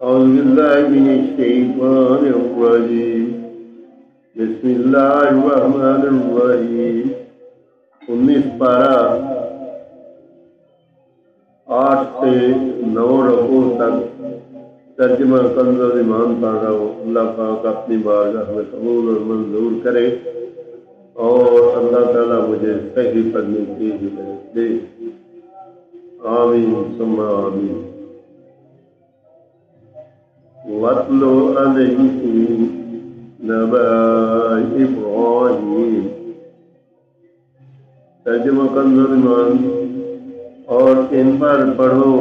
أعوذ بالله من الشيطان الرجيم بسم الله الرحمن الرحيم 19 पारा 8 से 9 रकू तक तर्जुमा कंज़ुल ईमान पढ़ रहा हूँ। अल्लाह पाक अपनी बारगाह में कबूल और मंजूर करे और अल्लाह ताला मुझे सही पढ़ने की हिदायत दे। आमीन सुम्मा आमीन। वत्लु अलैहिम नबा इब्राहीम। तर्जुमा कंज़ुल ईमान। और इन पर पढ़ो।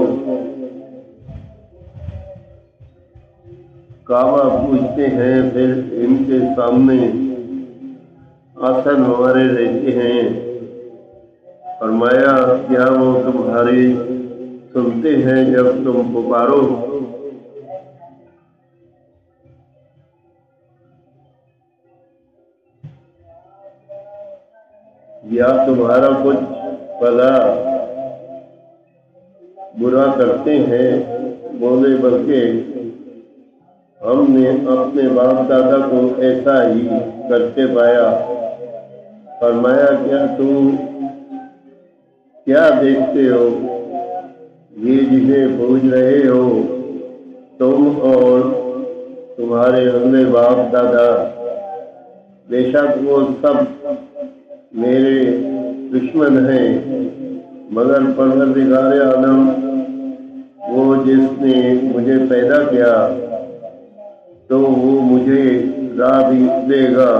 काबा पूछते हैं, फिर इनके सामने आसन हमारे रहते हैं। फरमाया, क्या वो तुम्हारी सुनते हैं जब तुम पुकारो? या तुम्हारा कुछ भला बुरा करते हैं? बोले, बल्कि हमने अपने बाप दादा को ऐसा ही करते पाया। फरमाया, क्या देखते हो? ये जिन्हें पूज रहे हो तुम और तुम्हारे अगले बाप दादा, बेशक वो सब मेरे दुश्मन हैं, मगर परवरदिगार आलम वो जिसने मुझे पैदा किया तो वो मुझे राह भी देगा,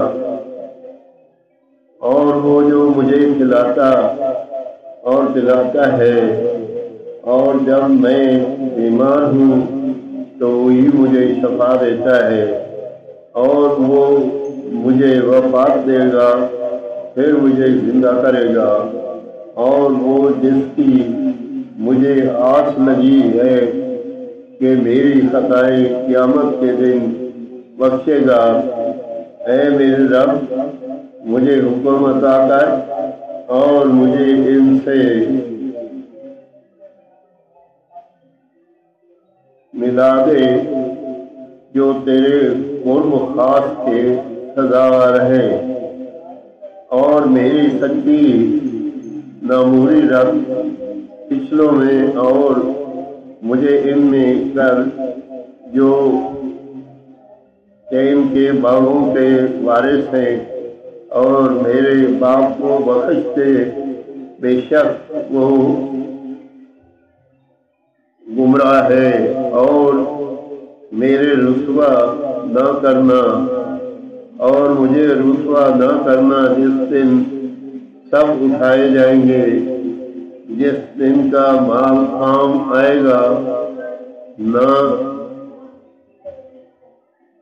और वो जो मुझे खिलाता और पिलाता है, और जब मैं बीमार हूँ तो वही मुझे शफा देता है, और वो मुझे वफात देगा, फिर मुझे जिंदा करेगा, और वो जिसकी मुझे आस लगी है कि मेरी खताएं क़यामत के दिन बख्शेगा। ऐ मेरे रब, मुझे हुक्म अता कर और मुझे इनसे मिला दे जो तेरे कुर्ब खास के सजावार हैं, और मेरी सच्ची नामूरी रब पिछलों में और मुझे इनमें कर जो इनके बागों के वारिस हैं, और मेरे बाप को बख्श दे, बेशक वो गुमराह है, और मेरे रुसवा न करना, और मुझे रुसवा न करना जिस दिन सब उठाए जाएंगे, जिस दिन का माल काम आएगा, न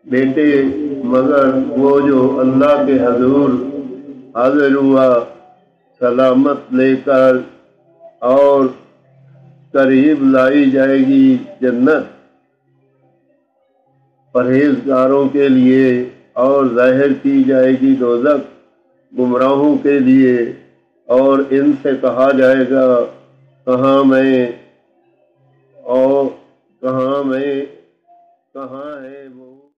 बेटे मगर वो जो अल्लाह के हजूर हाजिर हुआ सलामत लेकर, और करीब लाई जाएगी जन्नत परहेजगारों के लिए, और जाहिर की जाएगी दोज़ख गुमराहों के लिए, और इनसे कहा जाएगा, कहाँ मैं, और कहाँ है वो।